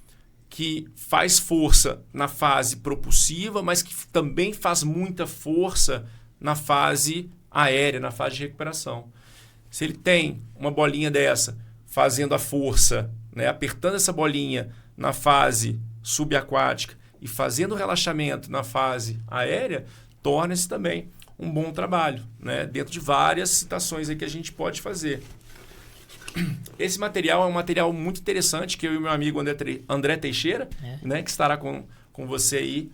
que faz força na fase propulsiva, mas que também faz muita força na fase aérea, na fase de recuperação. Se ele tem uma bolinha dessa fazendo a força, né, apertando essa bolinha na fase subaquática e fazendo o relaxamento na fase aérea, torna-se também um bom trabalho, né, dentro de várias situações aí que a gente pode fazer. Esse material é um material muito interessante que eu e meu amigo André Teixeira, né, que estará com você aí,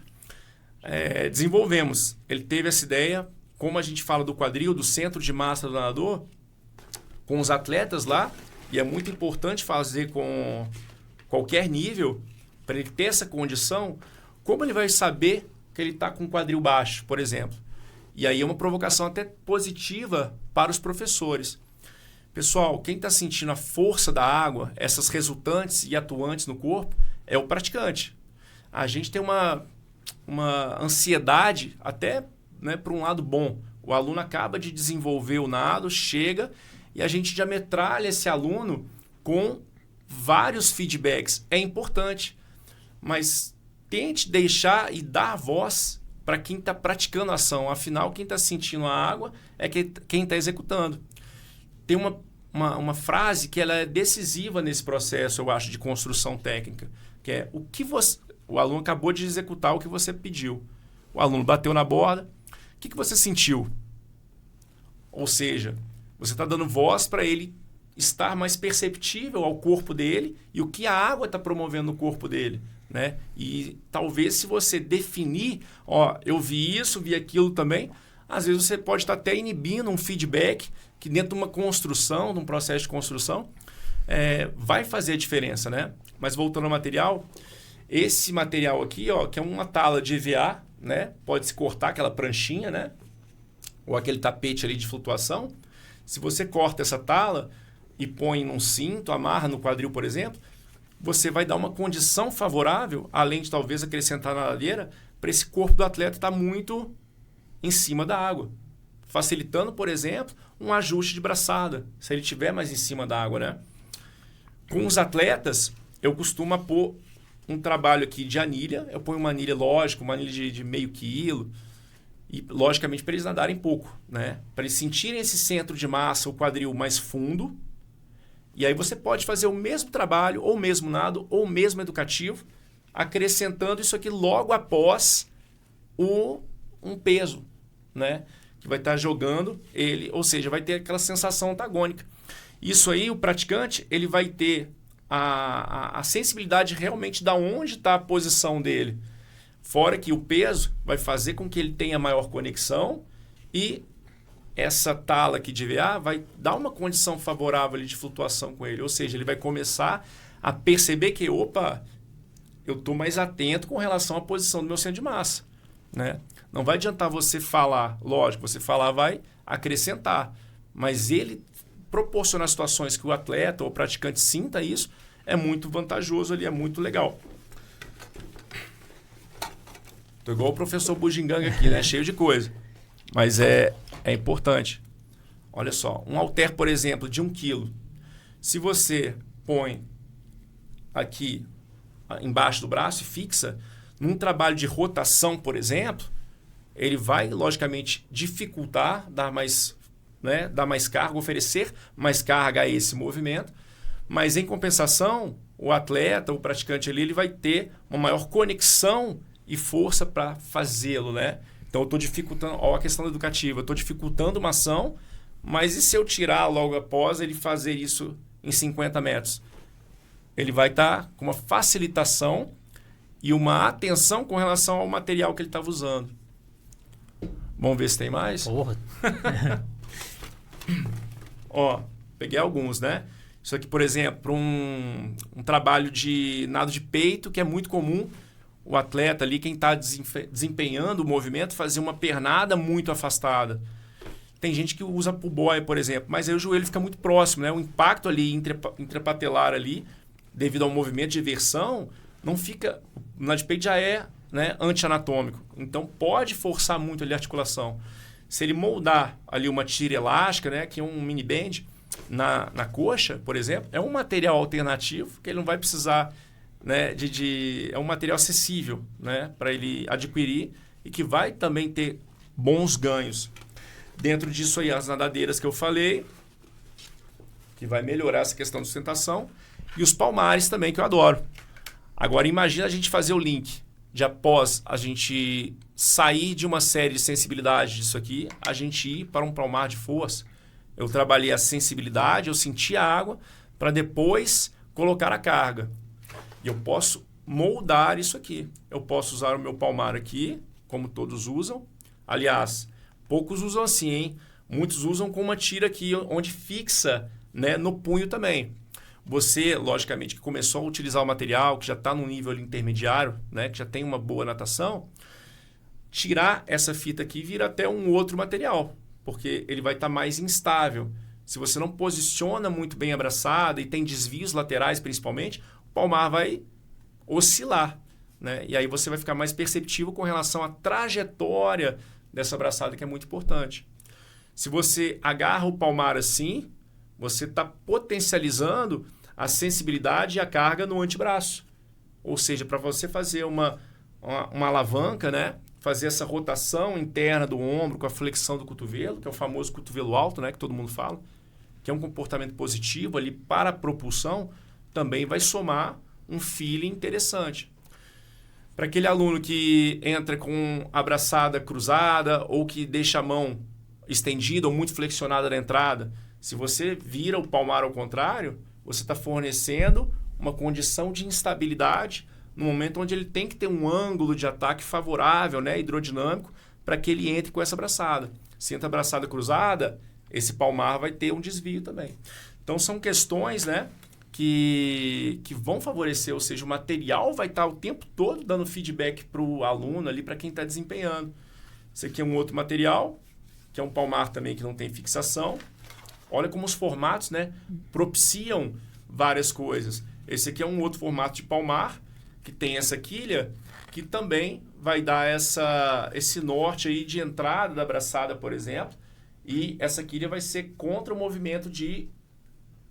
desenvolvemos. Ele teve essa ideia, como a gente fala do quadril, do centro de massa do nadador, com os atletas lá, e é muito importante fazer com qualquer nível, para ele ter essa condição, como ele vai saber que ele está com o quadril baixo, por exemplo. E aí é uma provocação até positiva para os professores. Pessoal, quem está sentindo a força da água, essas resultantes e atuantes no corpo, é o praticante. A gente tem uma ansiedade até, né, para um lado bom. O aluno acaba de desenvolver o nado, chega e a gente já metralha esse aluno com vários feedbacks. É importante, mas tente deixar e dar voz para quem está praticando a ação. Afinal, quem está sentindo a água é quem está executando. Tem uma frase que ela é decisiva nesse processo, eu acho, de construção técnica, que é o aluno acabou de executar o que você pediu. O aluno bateu na borda. O que você sentiu? Ou seja, você está dando voz para ele estar mais perceptível ao corpo dele e o que a água está promovendo no corpo dele. Né? E talvez se você definir, eu vi isso, vi aquilo também, às vezes você pode estar até inibindo um feedback que dentro de uma construção, de um processo de construção, vai fazer a diferença. Né? Mas voltando ao material, esse material aqui, que é uma tala de EVA, né? Pode-se cortar aquela pranchinha, né? Ou aquele tapete ali de flutuação. Se você corta essa tala e põe num cinto, amarra no quadril, por exemplo, você vai dar uma condição favorável, além de talvez acrescentar na ladeira, para esse corpo do atleta estar muito em cima da água. Facilitando, por exemplo, um ajuste de braçada, se ele estiver mais em cima da água, né? Com os atletas, eu costumo pôr um trabalho aqui de anilha. Eu ponho uma anilha, lógico, uma anilha de meio quilo. E, logicamente, para eles nadarem pouco, né? Para eles sentirem esse centro de massa, o quadril mais fundo. E aí você pode fazer o mesmo trabalho, ou o mesmo nado, ou o mesmo educativo, acrescentando isso aqui logo após um peso, né? Que vai estar jogando ele, ou seja, vai ter aquela sensação antagônica. Isso aí, o praticante, ele vai ter a sensibilidade realmente da onde está a posição dele. Fora que o peso vai fazer com que ele tenha maior conexão e essa tala aqui de VA vai dar uma condição favorável ali de flutuação com ele. Ou seja, ele vai começar a perceber que, opa, eu estou mais atento com relação à posição do meu centro de massa, né? Não vai adiantar você falar, lógico, você falar vai acrescentar, mas ele proporcionar situações que o atleta ou o praticante sinta isso é muito vantajoso ali, é muito legal. Tô igual o professor Bujinganga aqui, né? Cheio de coisa. Mas é importante. Olha só, um halter, por exemplo, de 1 kg. Se você põe aqui embaixo do braço e fixa, num trabalho de rotação, por exemplo, ele vai, logicamente, dificultar, dar mais carga, oferecer mais carga a esse movimento, mas, em compensação, o atleta, o praticante ali, ele vai ter uma maior conexão e força para fazê-lo, né? Então, eu estou dificultando, ó, a questão educativa, eu estou dificultando uma ação, mas e se eu tirar logo após ele fazer isso em 50 metros? Ele vai estar com uma facilitação e uma atenção com relação ao material que ele estava usando. Vamos ver se tem mais? Porra. Ó, peguei alguns, né? Isso aqui, por exemplo, para um trabalho de nado de peito, que é muito comum, o atleta ali, quem está desempenhando o movimento, fazer uma pernada muito afastada. Tem gente que usa pull boy, por exemplo, mas aí o joelho fica muito próximo, né? O impacto ali intrapatelar ali, devido ao movimento de versão, não fica... O nado de peito já é, né, anti-anatômico. Então, pode forçar muito ali a articulação. Se ele moldar ali uma tira elástica, né, que é um mini band, na coxa, por exemplo, é um material alternativo que ele não vai precisar, né, é um material acessível, né, para ele adquirir e que vai também ter bons ganhos. Dentro disso aí, as nadadeiras que eu falei, que vai melhorar essa questão de sustentação, e os palmares também, que eu adoro. Agora, imagina a gente fazer o link de após a gente sair de uma série de sensibilidade disso aqui, a gente ir para um palmar de força. Eu trabalhei a sensibilidade, eu senti a água, para depois colocar a carga. E eu posso moldar isso aqui. Eu posso usar o meu palmar aqui, como todos usam. Aliás, poucos usam assim, hein? Muitos usam com uma tira aqui, onde fixa, né, no punho também. Você, logicamente, que começou a utilizar o material, que já está no nível intermediário, né, que já tem uma boa natação, tirar essa fita aqui e vir até um outro material, porque ele vai estar mais instável. Se você não posiciona muito bem a braçada e tem desvios laterais principalmente, o palmar vai oscilar, né? E aí você vai ficar mais perceptivo com relação à trajetória dessa braçada, que é muito importante. Se você agarra o palmar assim, você está potencializando a sensibilidade e a carga no antebraço. Ou seja, para você fazer uma alavanca, né? Fazer essa rotação interna do ombro com a flexão do cotovelo, que é o famoso cotovelo alto, né? Que todo mundo fala, que é um comportamento positivo ali para a propulsão, também vai somar um feeling interessante. Para aquele aluno que entra com a braçada cruzada ou que deixa a mão estendida ou muito flexionada na entrada, se você vira o palmar ao contrário, você está fornecendo uma condição de instabilidade no momento onde ele tem que ter um ângulo de ataque favorável, né, hidrodinâmico, para que ele entre com essa braçada. Se entra a braçada cruzada, esse palmar vai ter um desvio também. Então, são questões, né, que vão favorecer, ou seja, o material vai estar o tempo todo dando feedback para o aluno, ali, para quem está desempenhando. Esse aqui é um outro material, que é um palmar também que não tem fixação. Olha como os formatos, né, propiciam várias coisas. Esse aqui é um outro formato de palmar, que tem essa quilha, que também vai dar esse norte aí de entrada da braçada, por exemplo, e essa quilha vai ser contra o movimento de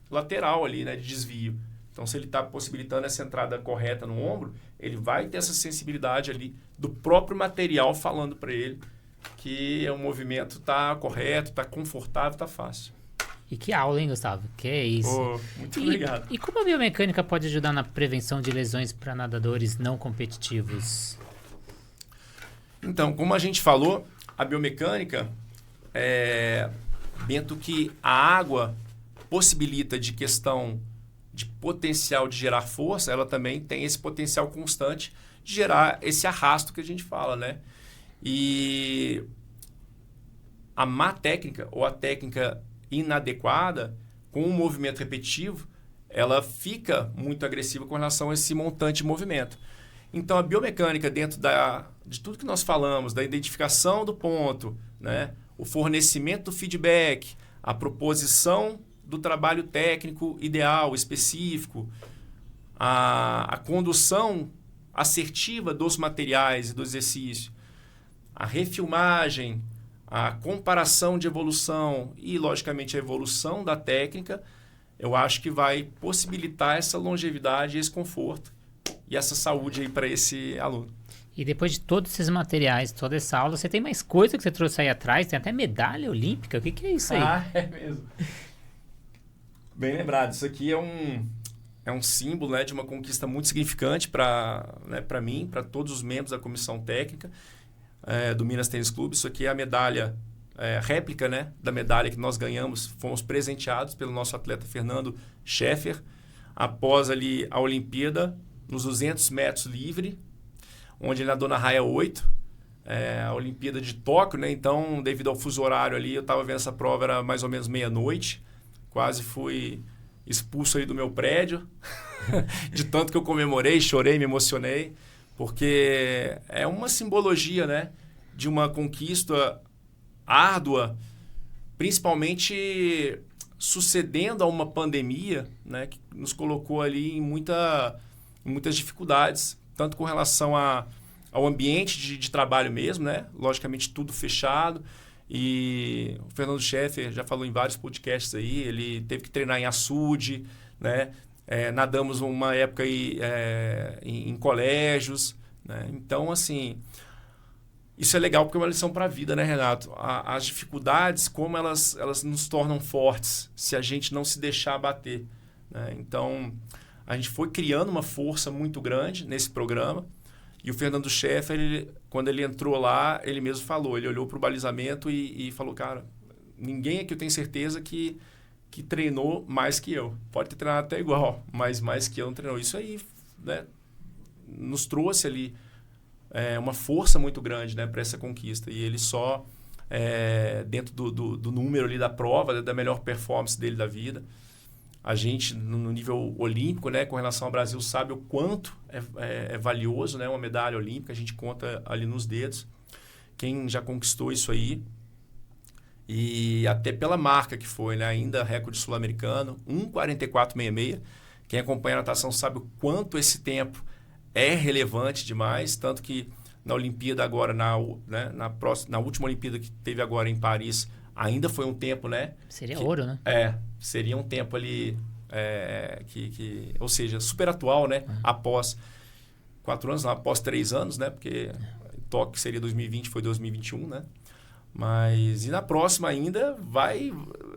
lateral ali, né, de desvio. Então, se ele está possibilitando essa entrada correta no ombro, ele vai ter essa sensibilidade ali do próprio material falando para ele que o movimento está correto, está confortável, está fácil. E que aula, hein, Gustavo? Que é isso. Muito obrigado. E como a biomecânica pode ajudar na prevenção de lesões para nadadores não competitivos? Então, como a gente falou, a biomecânica, dentro que a água possibilita de questão de potencial de gerar força, ela também tem esse potencial constante de gerar esse arrasto que a gente fala, né? E a má técnica ou a técnica inadequada, com um movimento repetitivo, ela fica muito agressiva com relação a esse montante de movimento. Então, a biomecânica, dentro de tudo que nós falamos, da identificação do ponto, né? O fornecimento do feedback, a proposição do trabalho técnico ideal, específico, a condução assertiva dos materiais e do exercício, a refilmagem, a comparação de evolução e, logicamente, a evolução da técnica, eu acho que vai possibilitar essa longevidade, esse conforto e essa saúde aí para esse aluno. E depois de todos esses materiais, toda essa aula, você tem mais coisa que você trouxe aí atrás? Tem até medalha olímpica? O que é isso aí? É mesmo. Bem lembrado. Isso aqui é um símbolo, né, de uma conquista muito significante para mim, para todos os membros da comissão técnica do Minas Tênis Clube. Isso aqui é a medalha, réplica, né, da medalha que nós ganhamos. Fomos presenteados pelo nosso atleta Fernando Scheffer após ali a Olimpíada, nos 200 metros livre, onde ele nadou na raia 8, a Olimpíada de Tóquio, né? Então, devido ao fuso horário ali, eu estava vendo essa prova, era mais ou menos meia-noite, quase fui expulso aí do meu prédio, de tanto que eu comemorei, chorei, me emocionei, porque é uma simbologia, né, de uma conquista árdua, principalmente sucedendo a uma pandemia, né, que nos colocou ali em muitas dificuldades, tanto com relação ao ambiente de trabalho mesmo, né? Logicamente tudo fechado, e o Fernando Scheffer já falou em vários podcasts aí, ele teve que treinar em açude, né? Nadamos uma época aí, em colégios, né? Então, assim, isso é legal porque é uma lição para a vida, né, Renato? As dificuldades, como elas nos tornam fortes se a gente não se deixar abater, né? Então, a gente foi criando uma força muito grande nesse programa. E o Fernando Scheffer, quando ele entrou lá, ele mesmo falou, ele olhou para o balizamento e falou, cara, ninguém aqui eu tenho certeza que treinou mais que eu. Pode ter treinado até igual, mas mais que eu não treinou. Isso aí, né, nos trouxe ali uma força muito grande, né, para essa conquista. E ele só, dentro do número ali da prova, da melhor performance dele da vida. A gente, no nível olímpico, né, com relação ao Brasil, sabe o quanto é valioso, né, uma medalha olímpica. A gente conta ali nos dedos quem já conquistou isso aí. E até pela marca que foi, né, ainda recorde sul-americano, 1:44,66. Quem acompanha a natação sabe o quanto esse tempo é relevante demais. Tanto que na Olimpíada agora, na última Olimpíada que teve agora em Paris, ainda foi um tempo, né? Seria ouro, né? Seria um tempo ali, ou seja, super atual, né? Após 4 anos, não, após 3 anos, né? Porque Tóquio seria 2020, foi 2021, né? Mas, e na próxima ainda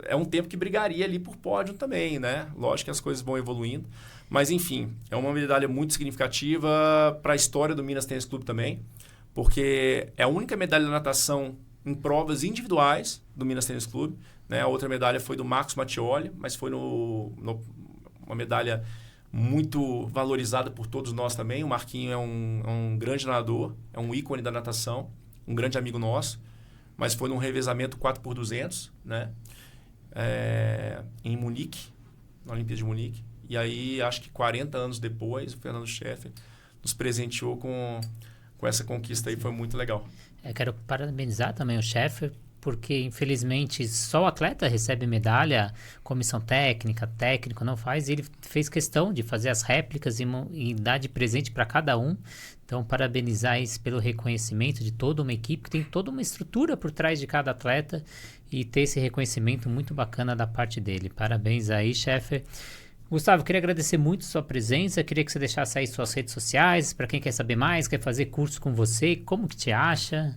é um tempo que brigaria ali por pódio também, né? Lógico que as coisas vão evoluindo. Mas, enfim, é uma medalha muito significativa para a história do Minas Tênis Clube também, porque é a única medalha da natação em provas individuais do Minas Tênis Clube, né? A outra medalha foi do Marcos Mattioli, mas foi uma medalha muito valorizada por todos nós também. O Marquinho é um grande nadador, é um ícone da natação, um grande amigo nosso, mas foi num revezamento 4x200, né? Em Munique, na Olimpíada de Munique. E aí, acho que 40 anos depois, o Fernando Scheffer nos presenteou com essa conquista aí, foi muito legal. Quero parabenizar também o Scheffer, porque infelizmente só o atleta recebe medalha, comissão técnico não faz, e ele fez questão de fazer as réplicas e dar de presente para cada um. Então, parabenizar isso pelo reconhecimento de toda uma equipe, que tem toda uma estrutura por trás de cada atleta, e ter esse reconhecimento muito bacana da parte dele. Parabéns aí, Scheffer. Gustavo, queria agradecer muito a sua presença, queria que você deixasse aí suas redes sociais, para quem quer saber mais, quer fazer curso com você, como que te acha?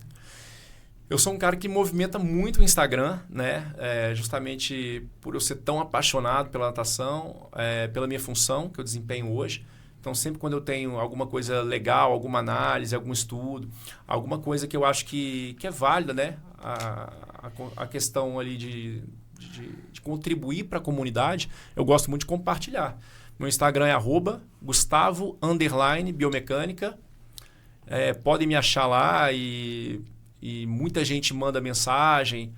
Eu sou um cara que movimenta muito o Instagram, né? Justamente por eu ser tão apaixonado pela natação, pela minha função que eu desempenho hoje. Então, sempre quando eu tenho alguma coisa legal, alguma análise, algum estudo, alguma coisa que eu acho que é válida, né? A questão ali de contribuir para a comunidade, eu gosto muito de compartilhar. Meu Instagram é @Gustavo_biomecânica. Podem me achar lá e muita gente manda mensagem,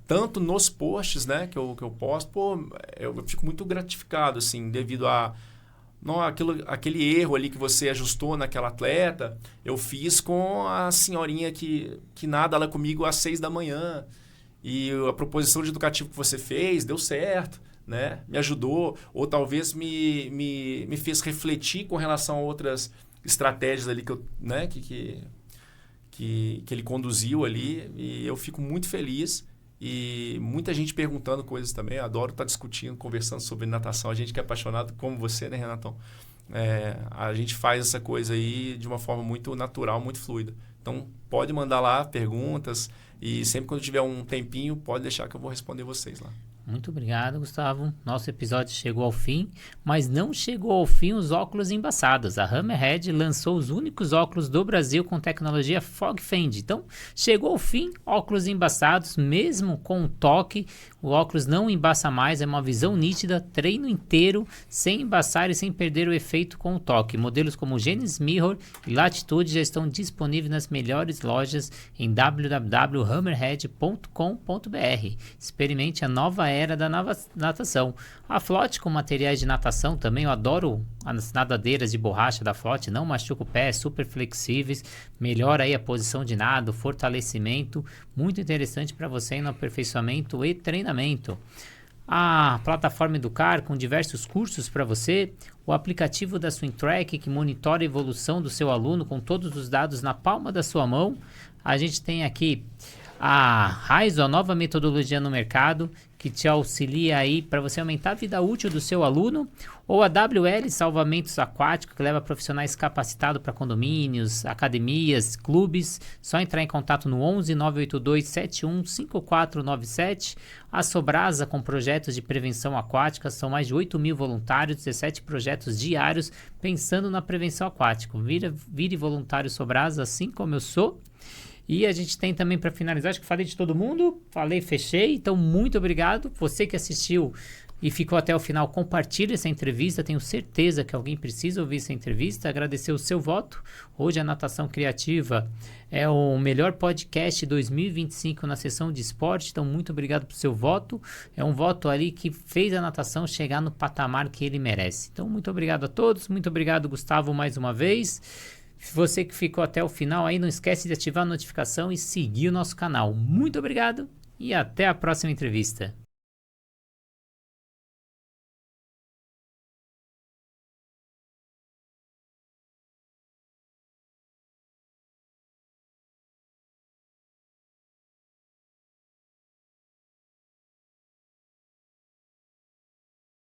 tanto nos posts, né, que eu posto. Pô, eu fico muito gratificado, assim, devido a aquele erro ali que você ajustou naquela atleta, eu fiz com a senhorinha que nada lá comigo às 6 da manhã. E a proposição de educativo que você fez deu certo, né? Me ajudou, ou talvez me fez refletir com relação a outras estratégias ali que ele conduziu ali, e eu fico muito feliz. E muita gente perguntando coisas também. Eu adoro estar discutindo, conversando sobre natação. A gente que é apaixonado como você, né, Renatão? A gente faz essa coisa aí de uma forma muito natural, muito fluida. Então, pode mandar lá perguntas e sempre quando tiver um tempinho, pode deixar que eu vou responder vocês lá. Muito obrigado, Gustavo. Nosso episódio chegou ao fim, mas não chegou ao fim os óculos embaçados. A Hammerhead lançou os únicos óculos do Brasil com tecnologia Fog Fend. Então, chegou ao fim, óculos embaçados, mesmo com um toque. O óculos não embaça mais, é uma visão nítida, treino inteiro, sem embaçar e sem perder o efeito com o toque. Modelos como Genesis Mirror e Latitude já estão disponíveis nas melhores lojas em www.hammerhead.com.br. Experimente a nova era da natação. A Flote com materiais de natação também, eu adoro as nadadeiras de borracha da Flote, não machuca o pé, super flexíveis, melhora aí a posição de nado, fortalecimento, muito interessante para você no aperfeiçoamento e treinamento. A plataforma Educar com diversos cursos para você, o aplicativo da SwimTrack que monitora a evolução do seu aluno com todos os dados na palma da sua mão. A gente tem aqui a Raizo, a nova metodologia no mercado, que te auxilia aí para você aumentar a vida útil do seu aluno, ou a WL Salvamentos Aquáticos, que leva profissionais capacitados para condomínios, academias, clubes. Só entrar em contato no 11 982 71 5497. A Sobrasa com projetos de prevenção aquática, são mais de 8 mil voluntários, 17 projetos diários pensando na prevenção aquática. Vire voluntário Sobrasa, assim como eu sou. E a gente tem também, para finalizar, acho que falei de todo mundo, fechei, então muito obrigado. Você que assistiu e ficou até o final, compartilhe essa entrevista, tenho certeza que alguém precisa ouvir essa entrevista. Agradecer o seu voto. Hoje a Natação Criativa é o melhor podcast 2025 na seção de esporte, então muito obrigado pelo seu voto. É um voto ali que fez a natação chegar no patamar que ele merece. Então muito obrigado a todos, muito obrigado, Gustavo, mais uma vez. Você que ficou até o final aí, não esquece de ativar a notificação e seguir o nosso canal. Muito obrigado e até a próxima entrevista.